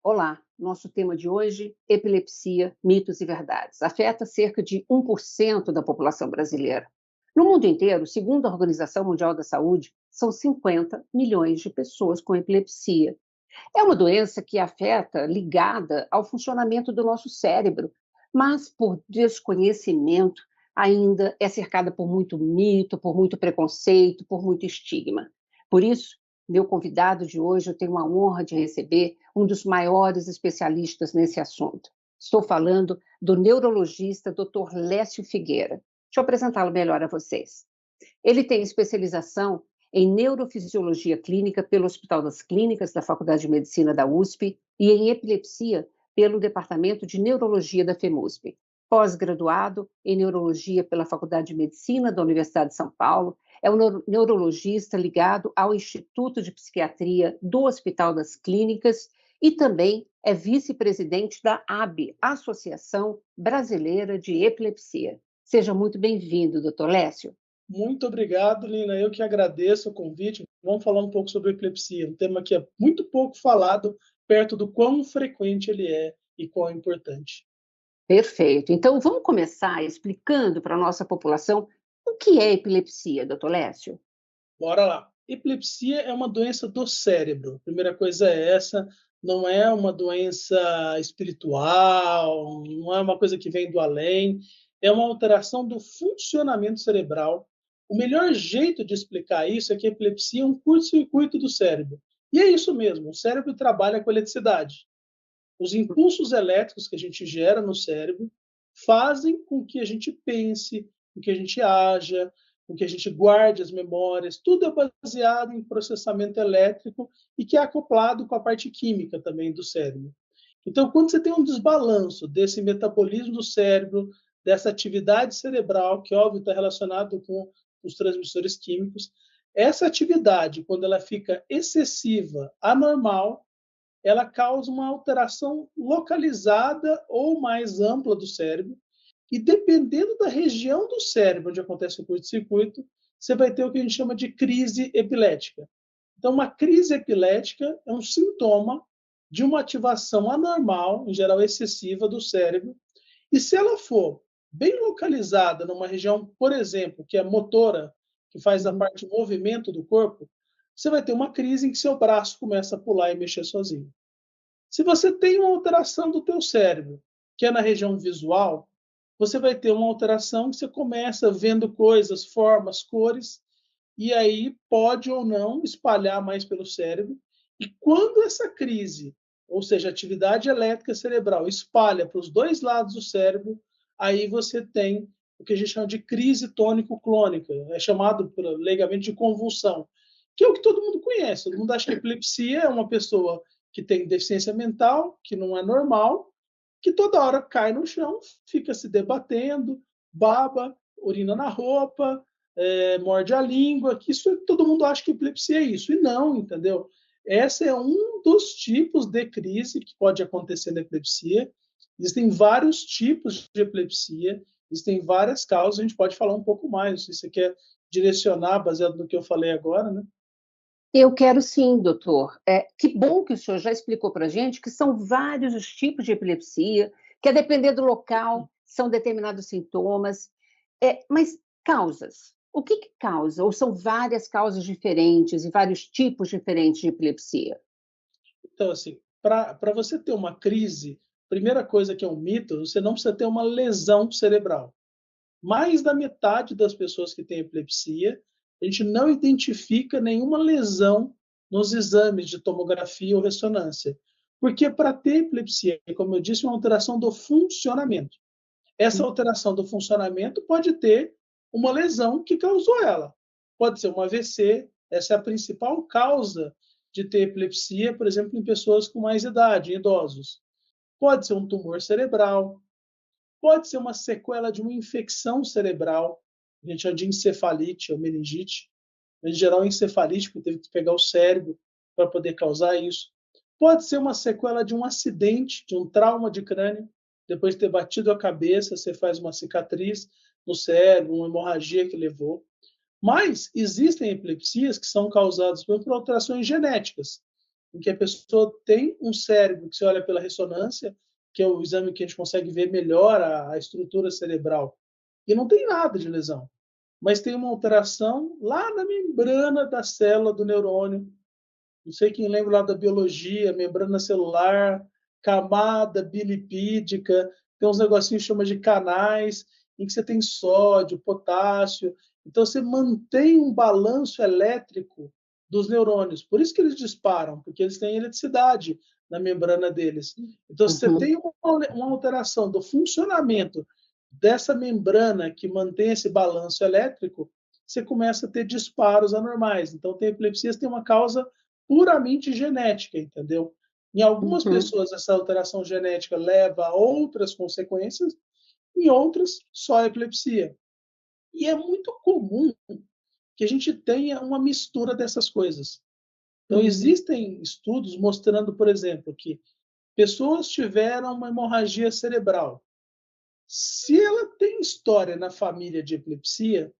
Olá, nosso tema de hoje, epilepsia, mitos e verdades. Afeta cerca de 1% da população brasileira. No mundo inteiro, segundo a Organização Mundial da Saúde, são 50 milhões de pessoas com epilepsia. É uma doença que afeta, ligada ao funcionamento do nosso cérebro, mas por desconhecimento ainda é cercada por muito mito, por muito preconceito, por muito estigma. Por isso, meu convidado de hoje, eu tenho a honra de receber um dos maiores especialistas nesse assunto. Estou falando do neurologista Dr. Lécio Figueira. Deixa eu apresentá-lo melhor a vocês. Ele tem especialização em neurofisiologia clínica pelo Hospital das Clínicas da Faculdade de Medicina da USP e em epilepsia pelo Departamento de Neurologia da FEMUSP. Pós-graduado em neurologia pela Faculdade de Medicina da Universidade de São Paulo, é um neurologista ligado ao Instituto de Psiquiatria do Hospital das Clínicas e também é vice-presidente da AB, Associação Brasileira de Epilepsia. Seja muito bem-vindo, doutor Lécio. Muito obrigado, Lina. Eu que agradeço o convite. Vamos falar um pouco sobre epilepsia, um tema que é muito pouco falado, perto do quão frequente ele é e quão importante. Perfeito. Então, vamos começar explicando para a nossa população o que é epilepsia, doutor Lécio? Bora lá. Epilepsia é uma doença do cérebro. A primeira coisa é essa, não é uma doença espiritual, não é uma coisa que vem do além, é uma alteração do funcionamento cerebral. O melhor jeito de explicar isso é que a epilepsia é um curto-circuito do cérebro. E é isso mesmo, o cérebro trabalha com eletricidade. Os impulsos elétricos que a gente gera no cérebro fazem com que a gente pense, com que a gente haja, com que a gente guarde as memórias. Tudo é baseado em processamento elétrico e que é acoplado com a parte química também do cérebro. Então, quando você tem um desbalanço desse metabolismo do cérebro, dessa atividade cerebral, que óbvio está relacionado com os transmissores químicos, essa atividade, quando ela fica excessiva, anormal, ela causa uma alteração localizada ou mais ampla do cérebro, e dependendo da região do cérebro onde acontece o curto-circuito, você vai ter o que a gente chama de crise epilética. Então, uma crise epilética é um sintoma de uma ativação anormal, em geral excessiva, do cérebro, e se ela for bem localizada numa região, por exemplo, que é motora, que faz a parte de movimento do corpo, você vai ter uma crise em que seu braço começa a pular e mexer sozinho. Se você tem uma alteração do teu cérebro, que é na região visual, você vai ter uma alteração que você começa vendo coisas, formas, cores, e aí pode ou não espalhar mais pelo cérebro. E quando essa crise, ou seja, atividade elétrica cerebral, espalha para os dois lados do cérebro, aí você tem o que a gente chama de crise tônico-clônica, é chamado leigamente de convulsão, que é o que todo mundo conhece. Todo mundo acha que a epilepsia é uma pessoa que tem deficiência mental, que não é normal, que toda hora cai no chão, fica se debatendo, baba, urina na roupa, morde a língua, que isso todo mundo acha que epilepsia é isso. E não, entendeu? Esse é um dos tipos de crise que pode acontecer na epilepsia. Existem vários tipos de epilepsia, existem várias causas, a gente pode falar um pouco mais, se você quer direcionar, baseado no que eu falei agora, né? Eu quero sim, doutor. Que bom que o senhor já explicou para a gente que são vários os tipos de epilepsia, que a depender do local, são determinados sintomas. Mas causas, o que causa? Ou são várias causas diferentes e vários tipos diferentes de epilepsia? Então, assim, para você ter uma crise, primeira coisa que é um mito, você não precisa ter uma lesão cerebral. Mais da metade das pessoas que têm epilepsia, a gente não identifica nenhuma lesão nos exames de tomografia ou ressonância. Porque para ter epilepsia, como eu disse, é uma alteração do funcionamento. Essa alteração do funcionamento pode ter uma lesão que causou ela. Pode ser um AVC, essa é a principal causa de ter epilepsia, por exemplo, em pessoas com mais idade, em idosos. Pode ser um tumor cerebral, pode ser uma sequela de uma infecção cerebral, a gente chama de encefalite ou meningite. Em geral, encefalite, porque teve que pegar o cérebro para poder causar isso. Pode ser uma sequela de um acidente, de um trauma de crânio. Depois de ter batido a cabeça, você faz uma cicatriz no cérebro, uma hemorragia que levou. Mas existem epilepsias que são causadas por alterações genéticas. em que a pessoa tem um cérebro que você olha pela ressonância, que é o exame que a gente consegue ver melhor a estrutura cerebral, e não tem nada de lesão, mas tem uma alteração lá na membrana da célula do neurônio. Não sei quem lembra lá da biologia, membrana celular, camada bilipídica, tem uns negocinhos que chama de canais, em que você tem sódio, potássio. Então você mantém um balanço elétrico dos neurônios. Por isso que eles disparam, porque eles têm eletricidade na membrana deles. Então você Uhum. tem uma alteração do funcionamento dessa membrana que mantém esse balanço elétrico, você começa a ter disparos anormais. Então, tem epilepsias tem uma causa puramente genética, entendeu? Em algumas Uhum. pessoas, essa alteração genética leva a outras consequências, em outras, só a epilepsia. E é muito comum que a gente tenha uma mistura dessas coisas. Então, Uhum. existem estudos mostrando, por exemplo, que pessoas tiveram uma hemorragia cerebral. Se ela tem história na família de epilepsia,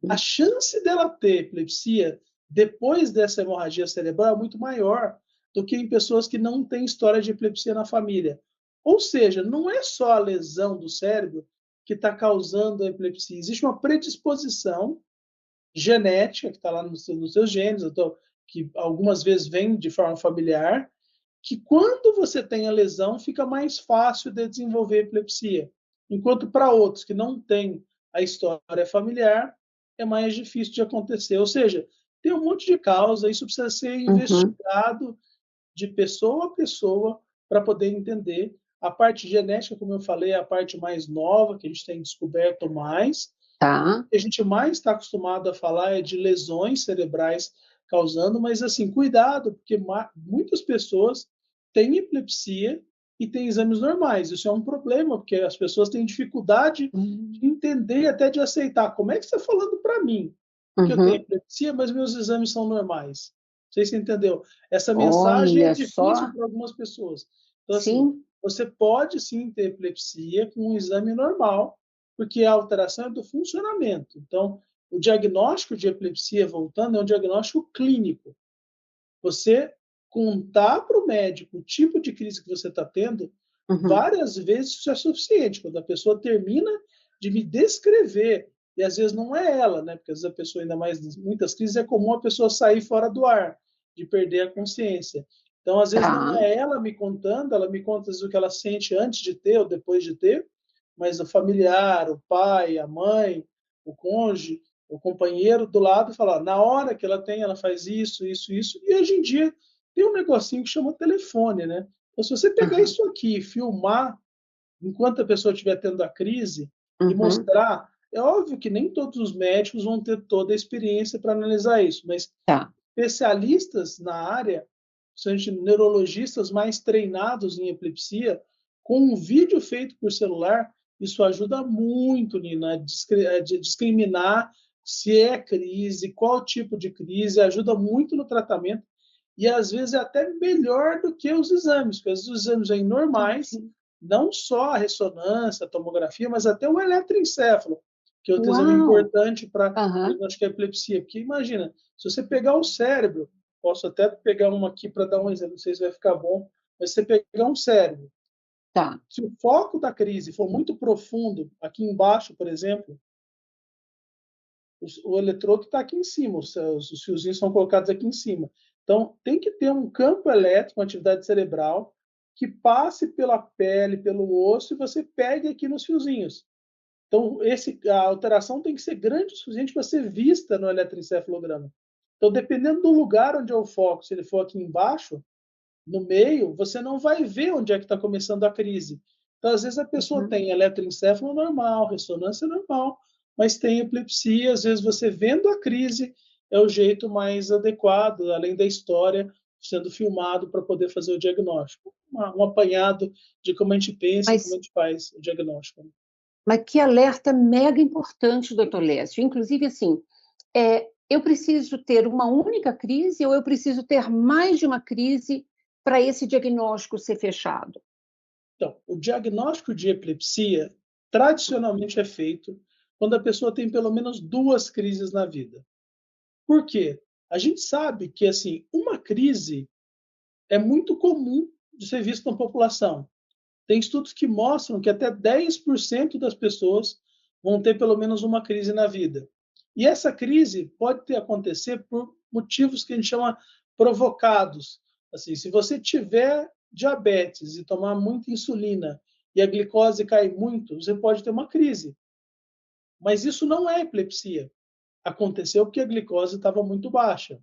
a Uhum. chance dela ter epilepsia depois dessa hemorragia cerebral é muito maior do que em pessoas que não têm história de epilepsia na família. Ou seja, não é só a lesão do cérebro que está causando a epilepsia. Existe uma predisposição genética que está lá nos seus genes, então, que algumas vezes vem de forma familiar, que quando você tem a lesão, fica mais fácil de desenvolver epilepsia. Enquanto para outros que não têm a história familiar, é mais difícil de acontecer. Ou seja, tem um monte de causa, isso precisa ser Uhum. investigado de pessoa a pessoa para poder entender. A parte genética, como eu falei, é a parte mais nova que a gente tem descoberto mais. Tá. O que a gente mais está acostumado a falar é de lesões cerebrais causando, mas assim, cuidado, porque muitas pessoas têm epilepsia e têm exames normais. Isso é um problema, porque as pessoas têm dificuldade de Hum. entender e até de aceitar. Como é que você está falando para mim que eu tenho Uhum. epilepsia, mas meus exames são normais? Não sei se você entendeu. Essa mensagem é Olha difícil só. para algumas pessoas. Então, assim, Sim. você pode sim ter epilepsia com um exame normal, porque a alteração é do funcionamento. Então, o diagnóstico de epilepsia, voltando, é um diagnóstico clínico. Você contar para o médico o tipo de crise que você está tendo, Uhum. várias vezes isso é suficiente. Quando a pessoa termina de me descrever, e às vezes não é ela, né? Porque às vezes a pessoa, ainda mais em muitas crises, é comum a pessoa sair fora do ar, de perder a consciência. Então, às vezes não Tá. é ela me contando, ela me conta às vezes, o que ela sente antes de ter ou depois de ter, mas o familiar, o pai, a mãe, o cônjuge, o companheiro do lado fala, na hora que ela tem, ela faz isso, isso, isso. E hoje em dia tem um negocinho que chama telefone, né? Então, se você pegar Aham. isso aqui e filmar enquanto a pessoa estiver tendo a crise e Uhum. mostrar, é óbvio que nem todos os médicos vão ter toda a experiência para analisar isso, mas Tá. especialistas na área, principalmente neurologistas mais treinados em epilepsia, com um vídeo feito por celular, isso ajuda muito, Nina, a discriminar se é crise, qual tipo de crise, ajuda muito no tratamento e às vezes é até melhor do que os exames, porque os exames vêm normais, Entendi. não só a ressonância, a tomografia, mas até o eletroencefalo, que é outro exame Uau! importante para Aham. diagnosticar epilepsia. Porque imagina, se você pegar o cérebro, posso até pegar uma aqui para dar um exemplo, não sei se vai ficar bom, mas se você pegar um cérebro, Tá. se o foco da crise for muito profundo, aqui embaixo, por exemplo, o eletrodo está aqui em cima, os fiozinhos são colocados aqui em cima. Então, tem que ter um campo elétrico, uma atividade cerebral, que passe pela pele, pelo osso, e você pegue aqui nos fiozinhos. Então, a alteração tem que ser grande o suficiente para ser vista no eletroencefalograma. Então, dependendo do lugar onde é o foco, se ele for aqui embaixo, no meio, você não vai ver onde é que está começando a crise. Então, às vezes, a pessoa Uhum. tem eletroencefalo normal, ressonância normal, mas tem epilepsia. Às vezes, você vendo a crise é o jeito mais adequado, além da história sendo filmado para poder fazer o diagnóstico. Um apanhado de como a gente pensa e como a Mas, gente faz o diagnóstico. mas que alerta mega importante, doutor Lécio. Inclusive, assim, eu preciso ter uma única crise ou eu preciso ter mais de uma crise para esse diagnóstico ser fechado? Então, o diagnóstico de epilepsia tradicionalmente é feito quando a pessoa tem pelo menos duas crises na vida. Por quê? A gente sabe que assim, uma crise é muito comum de ser visto na população. Tem estudos que mostram que até 10% das pessoas vão ter pelo menos uma crise na vida. E essa crise pode acontecer por motivos que a gente chama provocados. Assim, se você tiver diabetes e tomar muita insulina e a glicose cai muito, você pode ter uma crise. Mas isso não é epilepsia. Aconteceu porque a glicose estava muito baixa.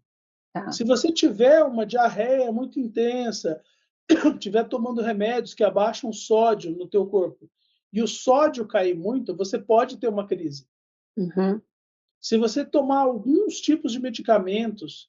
Tá. Se você tiver uma diarreia muito intensa, estiver tomando remédios que abaixam o sódio no teu corpo e o sódio cair muito, você pode ter uma crise. Uhum. Se você tomar alguns tipos de medicamentos,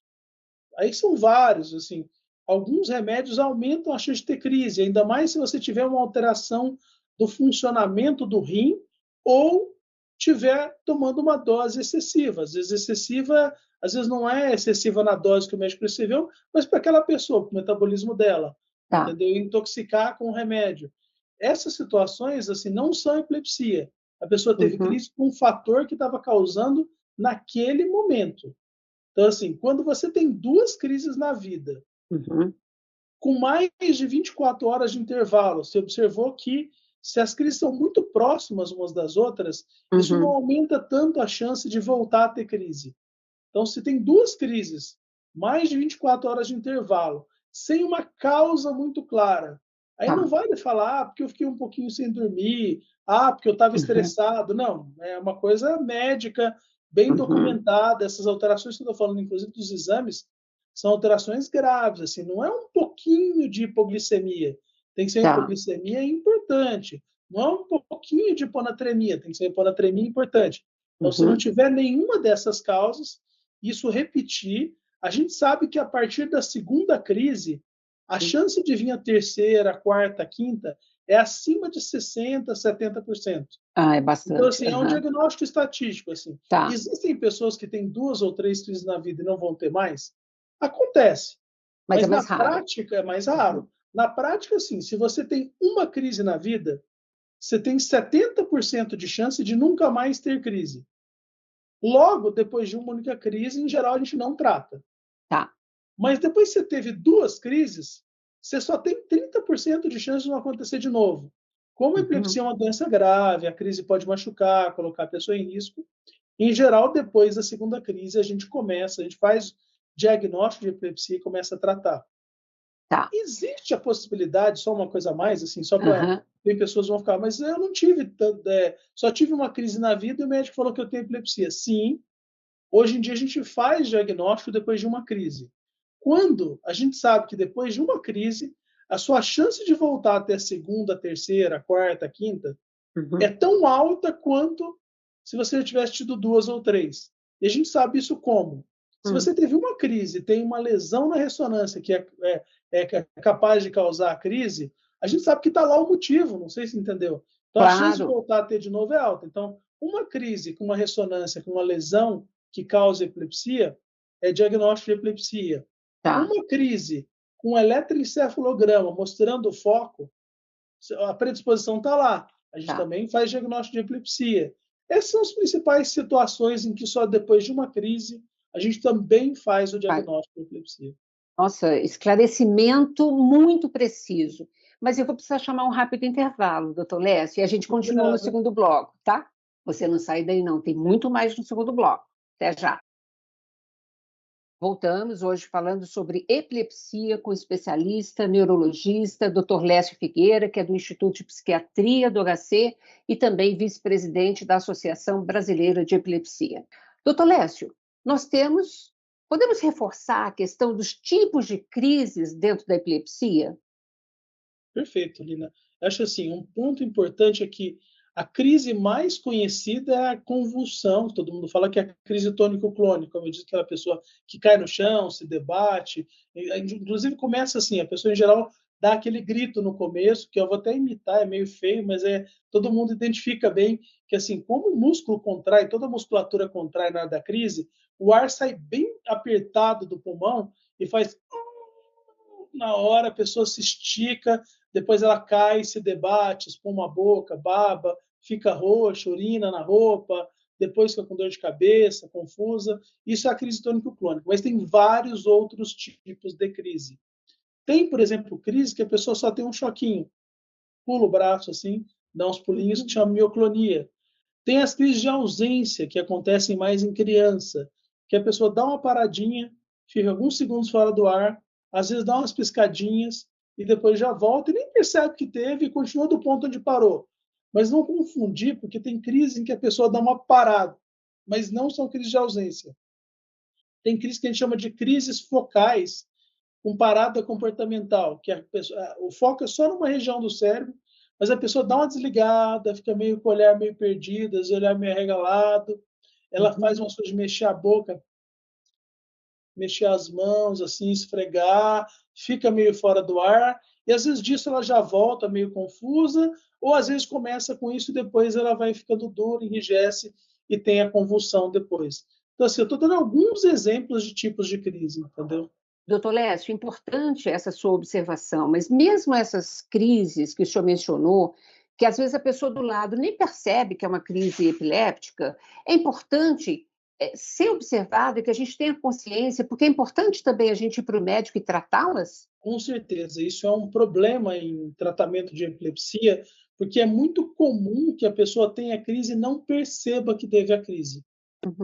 aí são vários, assim, alguns remédios aumentam a chance de ter crise, ainda mais se você tiver uma alteração do funcionamento do rim ou tiver tomando uma dose excessiva. Às vezes excessiva, às vezes não é excessiva na dose que o médico prescreveu, mas para aquela pessoa, para o metabolismo dela, Tá. entendeu? Intoxicar com o remédio. Essas situações, assim, não são epilepsia. A pessoa teve Uhum. crise com um fator que estava causando naquele momento. Então, assim, quando você tem duas crises na vida, Uhum. com mais de 24 horas de intervalo, você observou que se as crises são muito próximas umas das outras, isso não Uhum. aumenta tanto a chance de voltar a ter crise. Então, se tem duas crises, mais de 24 horas de intervalo, sem uma causa muito clara, aí não Tá. vale falar, porque eu fiquei um pouquinho sem dormir, porque eu estava Uhum. estressado. Não, é uma coisa médica, bem Uhum. documentada. Essas alterações que eu estou falando, inclusive dos exames, são alterações graves. Assim, não é um pouquinho de hipoglicemia. Tem que ser Tá. hipoglicemia importante. Não é um pouquinho de hiponatremia, tem que ser hiponatremia importante. Então, se não Uhum. tiver nenhuma dessas causas, isso repetir, a gente sabe que a partir da segunda crise, a chance de vir a terceira, a quarta, a quinta é acima de 60%, 70%. Ah, é Então, bastante. assim, é um Aham. diagnóstico estatístico. Assim. Tá. Existem pessoas que têm duas ou três crises na vida e não vão ter mais? Acontece. Mas é Mas na mais raro. prática é mais Uhum. raro. Na prática, assim, se você tem uma crise na vida, você tem 70% de chance de nunca mais ter crise. Logo, depois de uma única crise, em geral, a gente não trata. Tá. Mas depois que você teve duas crises, você só tem 30% de chance de não acontecer de novo. Como a Uhum. epilepsia é uma doença grave, a crise pode machucar, colocar a pessoa em risco. Em geral, depois da segunda crise, a gente faz diagnóstico de epilepsia e começa a tratar. Tá. Existe a possibilidade, só uma coisa a mais, assim, só para Aham. tem pessoas que vão ficar, mas eu não tive tanto, só tive uma crise na vida e o médico falou que eu tenho epilepsia. Sim, hoje em dia a gente faz diagnóstico depois de uma crise. Quando a gente sabe que depois de uma crise, a sua chance de voltar até a segunda, a terceira, a quarta, a quinta é Uhum. tão alta quanto se você já tivesse tido duas ou três. E a gente sabe isso como? Se Hum. você teve uma crise, tem uma lesão na ressonância que é capaz de causar a crise, a gente sabe que está lá o motivo, não sei se entendeu. Então a chance de Claro. voltar a ter de novo é alta. Então, uma crise com uma ressonância, com uma lesão que causa epilepsia, é diagnóstico de epilepsia. Tá. Uma crise com eletroencefalograma mostrando o foco, a predisposição está lá. A gente Tá. também faz diagnóstico de epilepsia. Essas são as principais situações em que só depois de uma crise a gente também faz o Vai. diagnóstico de epilepsia. Nossa, esclarecimento muito preciso. Mas eu vou precisar chamar um rápido intervalo, doutor Lécio, e a gente continua no Combinado. segundo bloco, tá? Você não sai daí, não. Tem muito mais no segundo bloco. Até já. Voltamos hoje falando sobre epilepsia com o especialista neurologista, doutor Lécio Figueira, que é do Instituto de Psiquiatria do HC e também vice-presidente da Associação Brasileira de Epilepsia. Doutor Lécio, podemos reforçar a questão dos tipos de crises dentro da epilepsia? Perfeito, Lina. Acho assim, um ponto importante é que a crise mais conhecida é a convulsão. Todo mundo fala que é a crise tônico-clônica, como eu disse, aquela pessoa que cai no chão, se debate. Inclusive começa assim, a pessoa em geral dá aquele grito no começo, que eu vou até imitar, é meio feio, mas todo mundo identifica bem que assim, como o músculo contrai, toda a musculatura contrai na hora da crise, o ar sai bem apertado do pulmão e faz na hora a pessoa se estica, depois ela cai, se debate, espuma a boca, baba, fica roxa, urina na roupa, depois fica com dor de cabeça, confusa. Isso é a crise tônico-clônica, mas tem vários outros tipos de crise. Tem, por exemplo, crise que a pessoa só tem um choquinho, pula o braço assim, dá uns pulinhos, que chama mioclonia. Tem as crises de ausência, que acontecem mais em criança, que a pessoa dá uma paradinha, fica alguns segundos fora do ar, às vezes dá umas piscadinhas e depois já volta e nem percebe que teve e continua do ponto onde parou. Mas não confundir, porque tem crise em que a pessoa dá uma parada, mas não são crises de ausência. Tem crise que a gente chama de crises focais, com parada comportamental, que o foco é só numa região do cérebro, mas a pessoa dá uma desligada, fica meio com o olhar meio perdido, às vezes olhar meio arregalado, ela faz uma coisa de mexer a boca, mexer as mãos, assim, esfregar, fica meio fora do ar, e às vezes disso ela já volta meio confusa, ou às vezes começa com isso e depois ela vai ficando dura, enrijece e tem a convulsão depois. Então, assim, eu estou dando alguns exemplos de tipos de crise, entendeu? Doutor Lécio, importante essa sua observação, mas mesmo essas crises que o senhor mencionou, que às vezes a pessoa do lado nem percebe que é uma crise epiléptica, é importante ser observado e que a gente tenha consciência, porque é importante também a gente ir para o médico e tratá-las. Com certeza, isso é um problema em tratamento de epilepsia, porque é muito comum que a pessoa tenha crise e não perceba que teve a crise.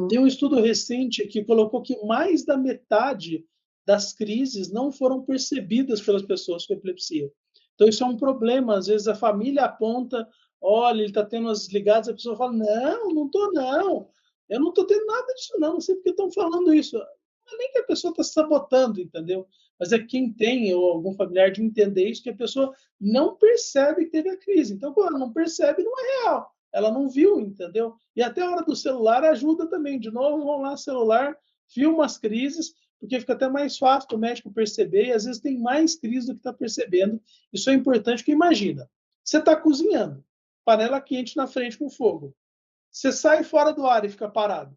Tem Uhum. um estudo recente que colocou que mais da metade das crises não foram percebidas pelas pessoas com epilepsia. Então, isso é um problema. Às vezes, a família aponta, olha, ele está tendo as ligadas, a pessoa fala, não, não estou, não. Eu não estou tendo nada disso, não. Não sei porque estão falando isso. Não é nem que a pessoa está se sabotando, entendeu? Mas é quem tem, ou algum familiar, de entender isso, que a pessoa não percebe que teve a crise. Então, quando ela não percebe, não é real. Ela não viu, entendeu? E até a hora do celular ajuda também. De novo, vão lá celular, filma as crises, porque fica até mais fácil o médico perceber, e às vezes tem mais crise do que está percebendo. Isso é importante, porque imagina, você está cozinhando, panela quente na frente com fogo. Você sai fora do ar e fica parado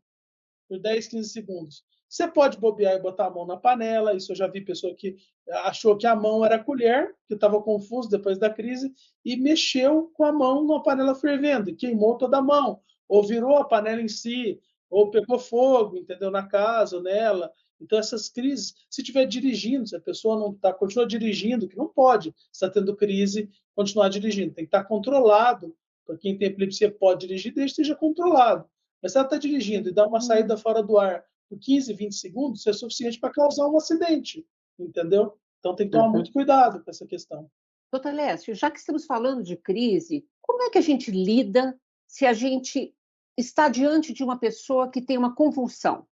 por 10, 15 segundos. Você pode bobear e botar a mão na panela. Isso eu já vi pessoa que achou que a mão era a colher, que estava confuso depois da crise, e mexeu com a mão na panela fervendo, e queimou toda a mão. Ou virou a panela em si, ou pegou fogo, entendeu? Na casa ou nela. Então, essas crises, se estiver dirigindo, se a pessoa não está, continua dirigindo, que não pode, se está tendo crise, continuar dirigindo. Tem que estar controlado. Para quem tem epilepsia pode dirigir, desde que esteja controlado. Mas se ela está dirigindo e dá uma saída fora do ar por 15, 20 segundos, isso é suficiente para causar um acidente, entendeu? Então tem que tomar Uhum. muito cuidado com essa questão. Doutor Lécio, já que estamos falando de crise, como é que a gente lida se a gente está diante de uma pessoa que tem uma convulsão?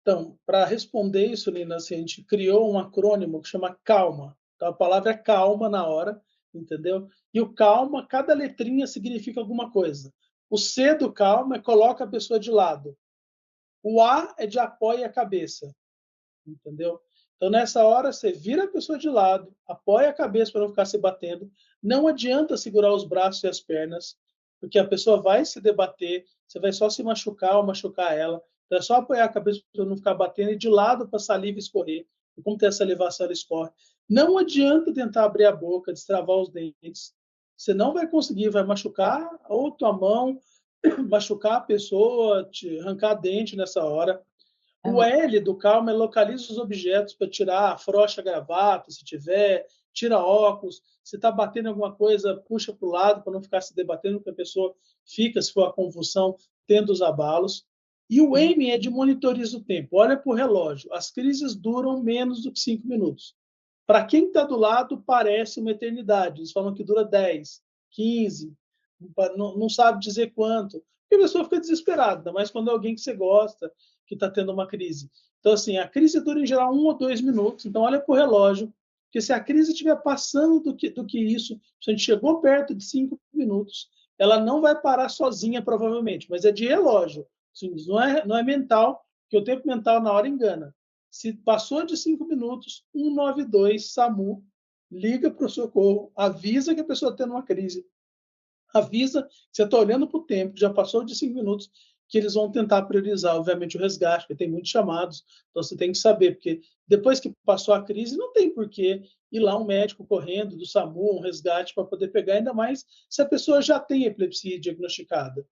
Então, para responder isso, Nina, assim, a gente criou um acrônimo que chama CALMA. Então, a palavra é calma na hora, entendeu? E o calma, cada letrinha significa alguma coisa. O C do calma é coloca a pessoa de lado. O A é de apoia a cabeça, entendeu? Então, nessa hora, você vira a pessoa de lado, apoia a cabeça para não ficar se batendo. Não adianta segurar os braços e as pernas, porque a pessoa vai se debater, você vai só se machucar ou machucar ela. Então, é só apoiar a cabeça para não ficar batendo e de lado para a saliva escorrer. E como tem a salivação, ela escorre. Não adianta tentar abrir a boca, destravar os dentes. Você não vai conseguir, vai machucar ou tua mão, machucar a pessoa, te arrancar dente nessa hora. O Ah, L do calma é localiza os objetos para tirar, afrouxa a gravata, se tiver, tira óculos. Se está batendo em alguma coisa, puxa para o lado para não ficar se debatendo, porque a pessoa fica, se for a convulsão, tendo os abalos. E o uhum. M é de monitoriza o tempo. Olha para o relógio. As crises duram menos do que 5 minutos. Para quem está do lado, parece uma eternidade. Eles falam que dura 10, 15, não sabe dizer quanto. Porque a pessoa fica desesperada, ainda mais quando é alguém que você gosta, que está tendo uma crise. Então, assim, a crise dura em geral 1 ou 2 minutos. Então, olha para o relógio, porque se a crise estiver passando do que isso, se a gente chegou perto de 5 minutos, ela não vai parar sozinha, provavelmente, mas é de relógio. Assim, não é mental, porque o tempo mental na hora engana. Se passou de 5 minutos, 192, SAMU, liga para o socorro, avisa que a pessoa está tendo uma crise, avisa que você está olhando para o tempo, já passou de 5 minutos, que eles vão tentar priorizar, obviamente, o resgate, porque tem muitos chamados, então você tem que saber, porque depois que passou a crise, não tem por que ir lá um médico correndo do SAMU, um resgate para poder pegar, ainda mais se a pessoa já tem epilepsia diagnosticada,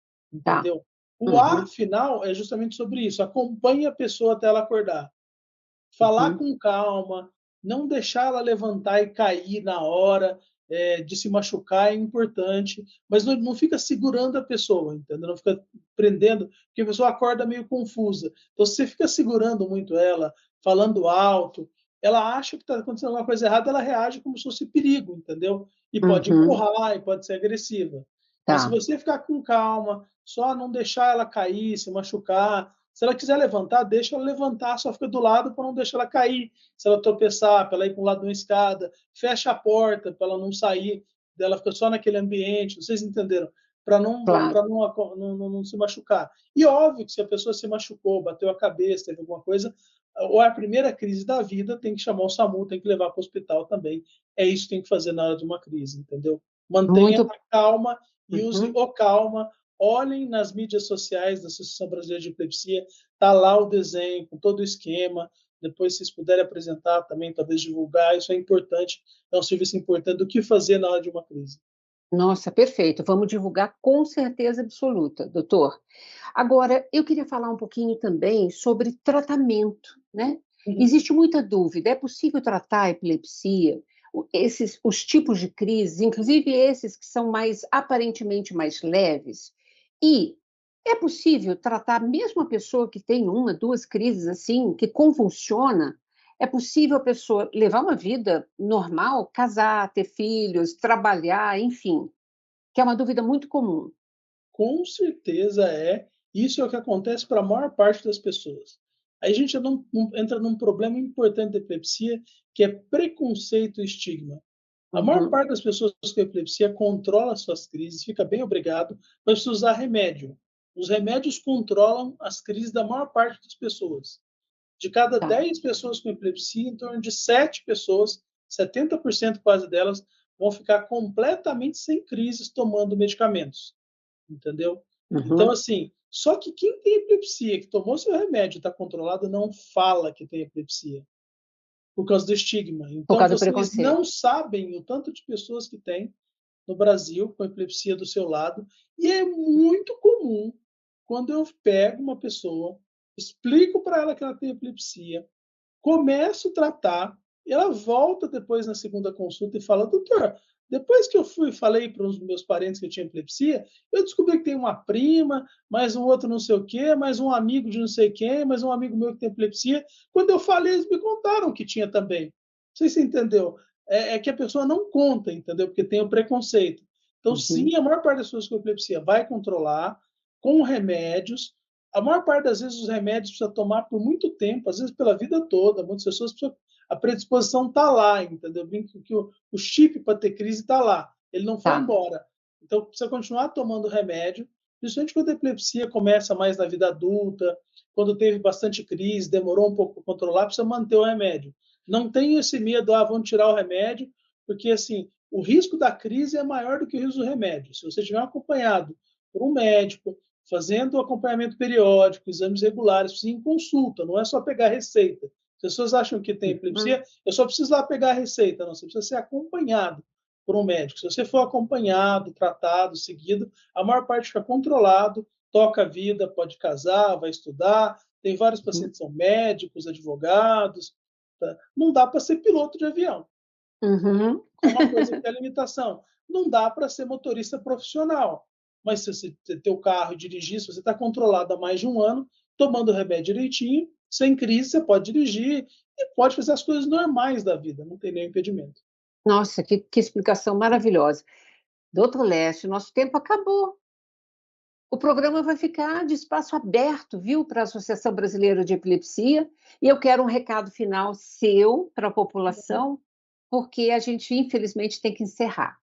Tá. entendeu? O A Uhum, final é justamente sobre isso, acompanhe a pessoa até ela acordar. Falar uhum. com calma, não deixar ela levantar e cair na hora, de se machucar é importante, mas não fica segurando a pessoa, entendeu? Não fica prendendo, porque a pessoa acorda meio confusa. Então, se você fica segurando muito ela, falando alto, ela acha que está acontecendo alguma coisa errada, ela reage como se fosse perigo, entendeu? E pode Uhum. empurrar, e pode ser agressiva. Mas se Tá. você ficar com calma, só não deixar ela cair, se machucar, se ela quiser levantar, deixa ela levantar, só fica do lado para não deixar ela cair. Se ela tropeçar, para ela ir para o lado de uma escada, fecha a porta para ela não sair, dela fica só naquele ambiente, vocês entenderam? Para Claro. não se machucar. E óbvio que se a pessoa se machucou, bateu a cabeça, teve alguma coisa, ou é a primeira crise da vida, tem que chamar o SAMU, tem que levar para o hospital também. É isso que tem que fazer na hora de uma crise, entendeu? Mantenha Muito. a calma e use Uhum. o calma. Olhem nas mídias sociais da Associação Brasileira de Epilepsia, está lá o desenho com todo o esquema. Depois, se vocês puderem apresentar também, talvez divulgar, isso é importante, é um serviço importante do que fazer na hora de uma crise. Nossa, perfeito. Vamos divulgar com certeza absoluta, doutor. Agora, eu queria falar um pouquinho também sobre tratamento, né? Uhum. Existe muita dúvida. É possível tratar a epilepsia, os tipos de crises, inclusive esses que são mais aparentemente mais leves? E é possível tratar mesmo a pessoa que tem uma, duas crises assim, que convulsiona? É possível a pessoa levar uma vida normal, casar, ter filhos, trabalhar, enfim, que é uma dúvida muito comum. Com certeza é. Isso é o que acontece para a maior parte das pessoas. Aí a gente entra num problema importante da epilepsia, que é preconceito e estigma. A maior Uhum, parte das pessoas com epilepsia controla suas crises, fica bem obrigado, mas precisa usar remédio. Os remédios controlam as crises da maior parte das pessoas. De cada tá. 10 pessoas com epilepsia, em torno de 7 pessoas, 70% quase delas, vão ficar completamente sem crises tomando medicamentos, entendeu? Então, Uhum, assim, só que quem tem epilepsia, que tomou seu remédio e está controlado, não fala que tem epilepsia por causa do estigma. por Então, causa do vocês preconceito. não sabem o tanto de pessoas que tem no Brasil com epilepsia do seu lado, e é muito comum quando eu pego uma pessoa, explico para ela que ela tem epilepsia, começo a tratar, e ela volta depois na segunda consulta e fala: doutor, depois que eu fui falei para os meus parentes que eu tinha epilepsia, eu descobri que tem uma prima, mais um outro não sei o quê, mais um amigo de não sei quem, mais um amigo meu que tem epilepsia. Quando eu falei, eles me contaram que tinha também. Não sei se você entendeu. É que a pessoa não conta, entendeu? Porque tem o preconceito. Então, Uhum, sim, a maior parte das pessoas com epilepsia vai controlar com remédios. A maior parte das vezes os remédios precisa tomar por muito tempo, às vezes pela vida toda. Muitas pessoas precisam, a predisposição está lá, entendeu? Brinco que o chip para ter crise está lá, ele não foi tá. embora. Então precisa continuar tomando remédio, principalmente quando a epilepsia começa mais na vida adulta, quando teve bastante crise, demorou um pouco para controlar, precisa manter o remédio. Não tenha esse medo, vão tirar o remédio, porque assim, o risco da crise é maior do que o risco do remédio. Se você estiver acompanhado por um médico, fazendo acompanhamento periódico, exames regulares, precisa ir em consulta, não é só pegar receita. As pessoas acham que tem Uhum, epilepsia, eu só preciso lá pegar a receita. Não, você precisa ser acompanhado por um médico. Se você for acompanhado, tratado, seguido, a maior parte fica controlado, toca a vida, pode casar, vai estudar. Tem vários uhum, pacientes que são médicos, advogados. Tá? Não dá para ser piloto de avião. uhum. É uma coisa que tem a limitação. Não dá para ser motorista profissional. Mas se você ter o carro e dirigir, se você está controlado há mais de um ano, tomando o remédio direitinho, sem crise, você pode dirigir e pode fazer as coisas normais da vida, não tem nenhum impedimento. Nossa, que explicação maravilhosa. Doutor Leste, nosso tempo acabou. O programa vai ficar de espaço aberto, viu, para a Associação Brasileira de Epilepsia. E eu quero um recado final seu para a população, porque a gente, infelizmente, tem que encerrar.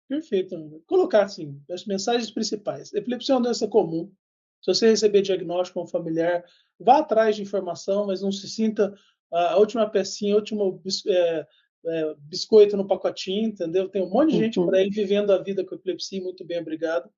Perfeito, Ana. Colocar assim, as mensagens principais. Epilepsia é uma doença comum. Se você receber diagnóstico com um familiar, vá atrás de informação, mas não se sinta a última pecinha, o último biscoito no pacotinho, entendeu? Tem um monte de gente por Uhum, aí vivendo a vida com epilepsia, muito bem, obrigado.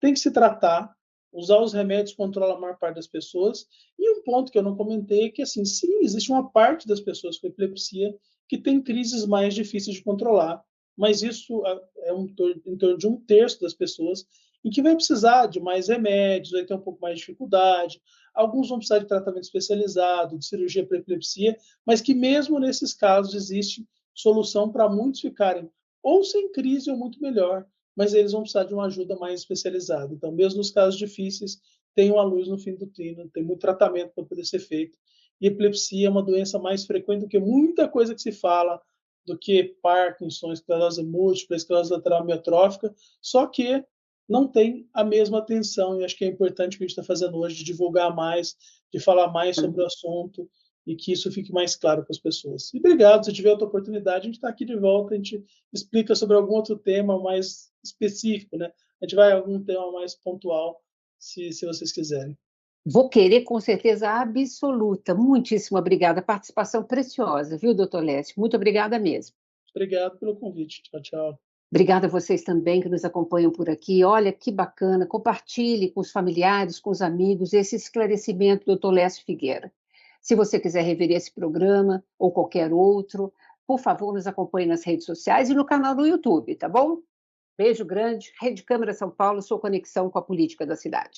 Tem que se tratar, usar os remédios controla a maior parte das pessoas. E um ponto que eu não comentei é que, assim, sim, existe uma parte das pessoas com epilepsia que tem crises mais difíceis de controlar, mas isso em torno de um terço das pessoas, em que vai precisar de mais remédios, vai ter um pouco mais de dificuldade, alguns vão precisar de tratamento especializado, de cirurgia para epilepsia, mas que mesmo nesses casos existe solução para muitos ficarem ou sem crise ou muito melhor, mas eles vão precisar de uma ajuda mais especializada. Então, mesmo nos casos difíceis, tem uma luz no fim do túnel, tem muito tratamento para poder ser feito. E epilepsia é uma doença mais frequente do que muita coisa que se fala, do que Parkinson, esclerose múltipla, esclerose lateral amiotrófica, só que não tem a mesma atenção, e acho que é importante o que a gente está fazendo hoje, de divulgar mais, de falar mais sobre o assunto, e que isso fique mais claro para as pessoas. E obrigado, se tiver outra oportunidade, a gente está aqui de volta, a gente explica sobre algum outro tema mais específico, né? A gente vai a algum tema mais pontual, se vocês quiserem. Vou querer com certeza absoluta. Muitíssimo obrigada. Participação preciosa, viu, doutor Lécio? Muito obrigada mesmo. Obrigado pelo convite. Tchau, tchau. Obrigada a vocês também que nos acompanham por aqui. Olha que bacana. Compartilhe com os familiares, com os amigos, esse esclarecimento do doutor Lécio Figueira. Se você quiser rever esse programa ou qualquer outro, por favor, nos acompanhe nas redes sociais e no canal do YouTube, tá bom? Beijo grande. Rede Câmara São Paulo, sua conexão com a política da cidade.